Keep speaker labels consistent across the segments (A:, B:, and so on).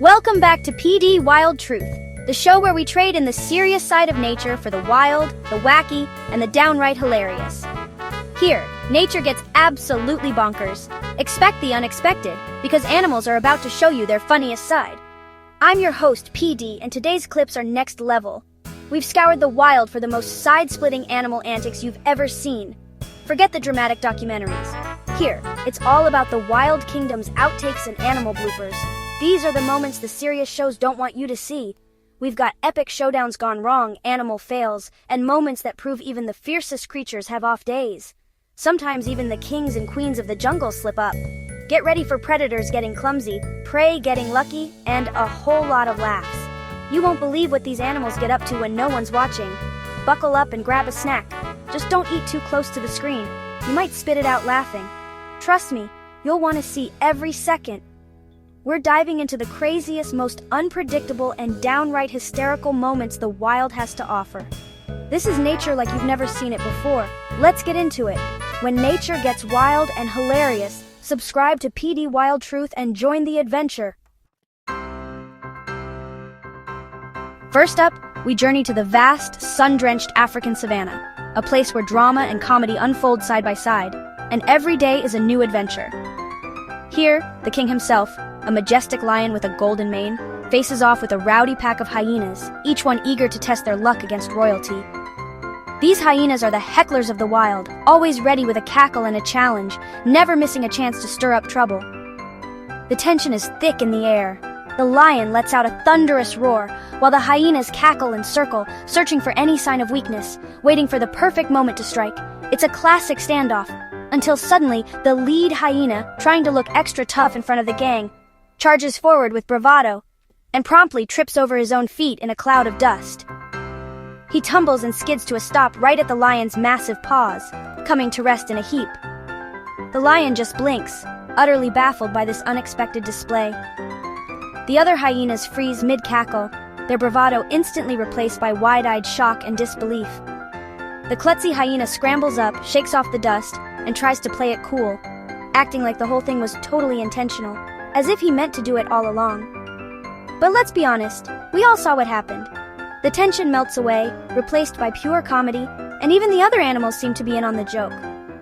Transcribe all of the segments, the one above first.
A: Welcome back to PD Wild Truth, the show where we trade in the serious side of nature for the wild, the wacky, and the downright hilarious. Here, nature gets absolutely bonkers. Expect the unexpected, because animals are about to show you their funniest side. I'm your host, PD, and today's clips are next level. We've scoured the wild for the most side-splitting animal antics you've ever seen. Forget the dramatic documentaries. Here, it's all about the wild kingdom's outtakes and animal bloopers. These are the moments the serious shows don't want you to see. We've got epic showdowns gone wrong, animal fails, and moments that prove even the fiercest creatures have off days. Sometimes even the kings and queens of the jungle slip up. Get ready for predators getting clumsy, prey getting lucky, and a whole lot of laughs. You won't believe what these animals get up to when no one's watching. Buckle up and grab a snack. Just don't eat too close to the screen. You might spit it out laughing. Trust me, you'll want to see every second. We're diving into the craziest, most unpredictable, and downright hysterical moments the wild has to offer. This is nature like you've never seen it before. Let's get into it. When nature gets wild and hilarious, subscribe to PD Wild Truth and join the adventure. First up, we journey to the vast, sun-drenched African savanna, a place where drama and comedy unfold side by side, and every day is a new adventure. Here, the king himself, a majestic lion with a golden mane, faces off with a rowdy pack of hyenas, each one eager to test their luck against royalty. These hyenas are the hecklers of the wild, always ready with a cackle and a challenge, never missing a chance to stir up trouble. The tension is thick in the air. The lion lets out a thunderous roar, while the hyenas cackle and circle, searching for any sign of weakness, waiting for the perfect moment to strike. It's a classic standoff, until suddenly the lead hyena, trying to look extra tough in front of the gang, charges forward with bravado, and promptly trips over his own feet in a cloud of dust. He tumbles and skids to a stop right at the lion's massive paws, coming to rest in a heap. The lion just blinks, utterly baffled by this unexpected display. The other hyenas freeze mid-cackle, their bravado instantly replaced by wide-eyed shock and disbelief. The klutzy hyena scrambles up, shakes off the dust, and tries to play it cool, acting like the whole thing was totally intentional, as if he meant to do it all along. But let's be honest, we all saw what happened. The tension melts away, replaced by pure comedy, and even the other animals seem to be in on the joke.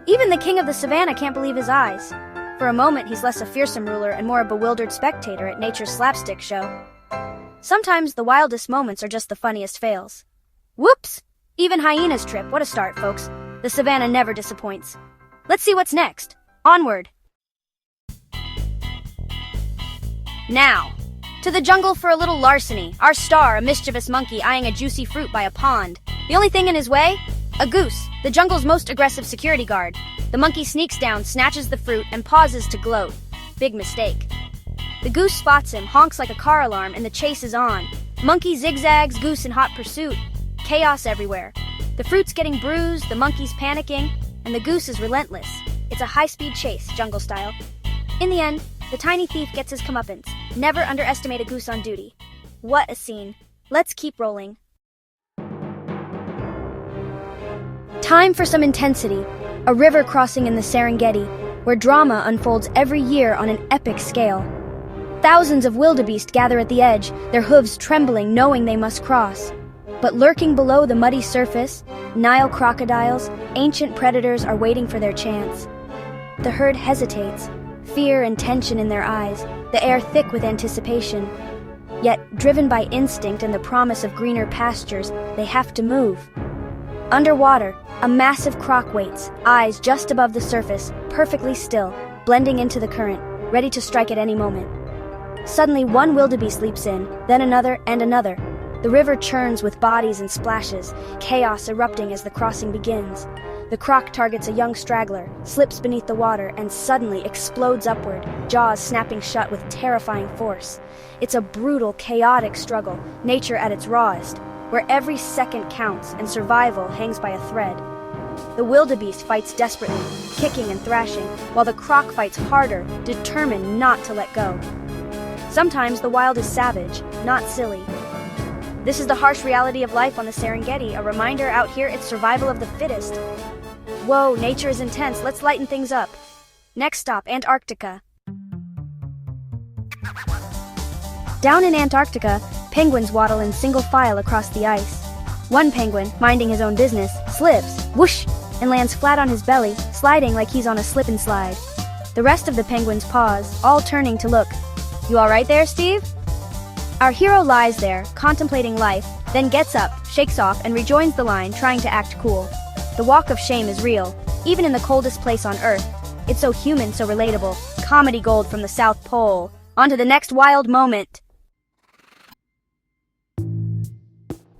A: Even the king of the savannah can't believe his eyes. For a moment, he's less a fearsome ruler and more a bewildered spectator at nature's slapstick show. Sometimes the wildest moments are just the funniest fails. Whoops! Even hyenas trip. What a start, folks. The savannah never disappoints. Let's see what's next. Onward! Now, to the jungle for a little larceny. Our star, a mischievous monkey eyeing a juicy fruit by a pond. The only thing in his way? A goose, the jungle's most aggressive security guard. The monkey sneaks down, snatches the fruit, and pauses to gloat. Big mistake. The goose spots him, honks like a car alarm, and the chase is on. Monkey zigzags, goose in hot pursuit. Chaos everywhere. The fruit's getting bruised, the monkey's panicking, and the goose is relentless. It's a high-speed chase, jungle style. In the end, the tiny thief gets his comeuppance. Never underestimate a goose on duty. What a scene. Let's keep rolling. Time for some intensity. A river crossing in the Serengeti, where drama unfolds every year on an epic scale. Thousands of wildebeest gather at the edge, their hooves trembling, knowing they must cross. But lurking below the muddy surface, Nile crocodiles, ancient predators are waiting for their chance. The herd hesitates, fear and tension in their eyes, the air thick with anticipation. Yet, driven by instinct and the promise of greener pastures, they have to move. Underwater, a massive croc waits, eyes just above the surface, perfectly still, blending into the current, ready to strike at any moment. Suddenly, one wildebeest leaps in, then another and another. The river churns with bodies and splashes, chaos erupting as the crossing begins. The croc targets a young straggler, slips beneath the water, and suddenly explodes upward, jaws snapping shut with terrifying force. It's a brutal, chaotic struggle, nature at its rawest, where every second counts and survival hangs by a thread. The wildebeest fights desperately, kicking and thrashing, while the croc fights harder, determined not to let go. Sometimes the wild is savage, not silly. This is the harsh reality of life on the Serengeti, a reminder out here it's survival of the fittest. Whoa, nature is intense, let's lighten things up. Next stop, Antarctica. Down in Antarctica, penguins waddle in single file across the ice. One penguin, minding his own business, slips, whoosh, and lands flat on his belly, sliding like he's on a slip and slide. The rest of the penguins pause, all turning to look. "You all right there, Steve?" Our hero lies there, contemplating life, then gets up, shakes off, and rejoins the line, trying to act cool. The walk of shame is real, even in the coldest place on Earth. It's so human, so relatable. Comedy gold from the South Pole. On to the next wild moment.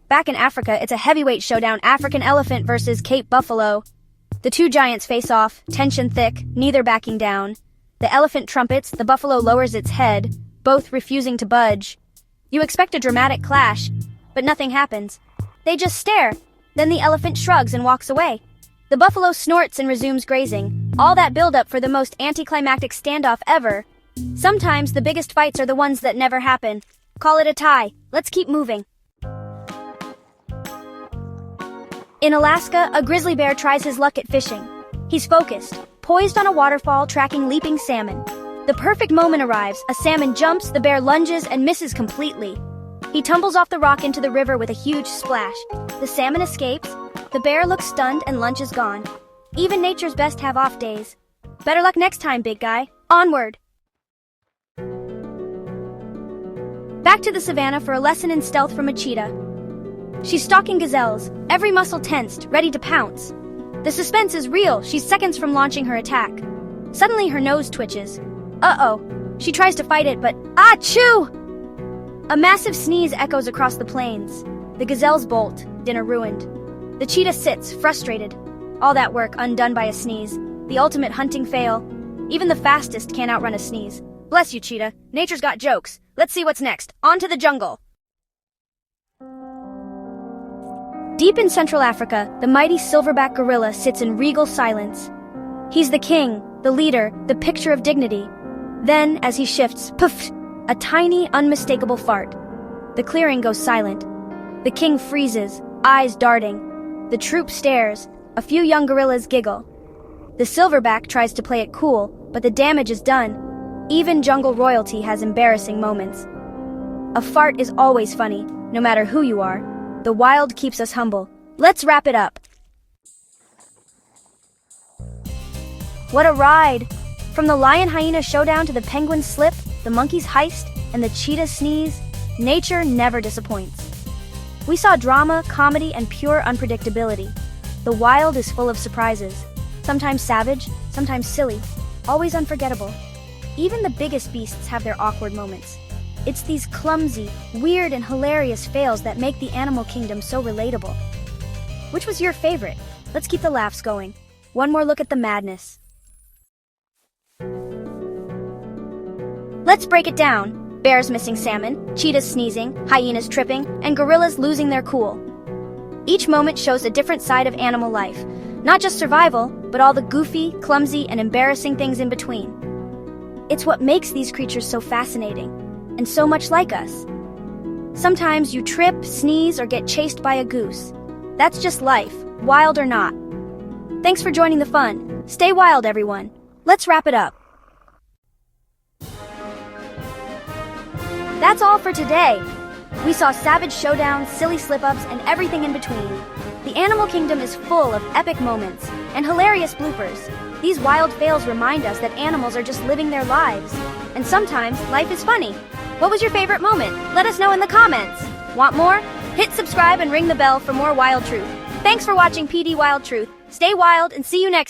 A: Back in Africa, it's a heavyweight showdown: African elephant versus Cape buffalo. The two giants face off, tension thick, neither backing down. The elephant trumpets, the buffalo lowers its head, both refusing to budge. You expect a dramatic clash, but nothing happens. They just stare. Then the elephant shrugs and walks away. The buffalo snorts and resumes grazing. All that build-up for the most anticlimactic standoff ever. Sometimes the biggest fights are the ones that never happen. Call it a tie. Let's keep moving. In Alaska, a grizzly bear tries his luck at fishing. He's focused, poised on a waterfall, tracking leaping salmon. The perfect moment arrives. A salmon jumps, the bear lunges and misses completely. He tumbles off the rock into the river with a huge splash. The salmon escapes. The bear looks stunned and lunch is gone. Even nature's best have off days. Better luck next time, big guy. Onward. Back to the savannah for a lesson in stealth from a cheetah. She's stalking gazelles, every muscle tensed, ready to pounce. The suspense is real. She's seconds from launching her attack. Suddenly her nose twitches. Uh-oh. She tries to fight it, but achoo! A massive sneeze echoes across the plains. The gazelles bolt, dinner ruined. The cheetah sits, frustrated. All that work undone by a sneeze. The ultimate hunting fail. Even the fastest can't outrun a sneeze. Bless you, cheetah. Nature's got jokes. Let's see what's next. On to the jungle. Deep in Central Africa, the mighty silverback gorilla sits in regal silence. He's the king, the leader, the picture of dignity. Then, as he shifts, poof, a tiny, unmistakable fart. The clearing goes silent. The king freezes, eyes darting. The troop stares. A few young gorillas giggle. The silverback tries to play it cool, but the damage is done. Even jungle royalty has embarrassing moments. A fart is always funny, no matter who you are. The wild keeps us humble. Let's wrap it up. What a ride! From the lion-hyena showdown to the penguin slip, the monkey's heist, and the cheetah sneeze, nature never disappoints. We saw drama, comedy, and pure unpredictability. The wild is full of surprises. Sometimes savage, sometimes silly, always unforgettable. Even the biggest beasts have their awkward moments. It's these clumsy, weird, and hilarious fails that make the animal kingdom so relatable. Which was your favorite? Let's keep the laughs going. One more look at the madness. Let's break it down. Bears missing salmon, cheetahs sneezing, hyenas tripping, and gorillas losing their cool. Each moment shows a different side of animal life. Not just survival, but all the goofy, clumsy, and embarrassing things in between. It's what makes these creatures so fascinating, and so much like us. Sometimes you trip, sneeze, or get chased by a goose. That's just life, wild or not. Thanks for joining the fun. Stay wild, everyone. Let's wrap it up. That's all for today. We saw savage showdowns, silly slip-ups, and everything in between. The animal kingdom is full of epic moments and hilarious bloopers. These wild fails remind us that animals are just living their lives. And sometimes, life is funny. What was your favorite moment? Let us know in the comments. Want more? Hit subscribe and ring the bell for more wild truth. Thanks for watching PD Wild Truth. Stay wild and see you next time.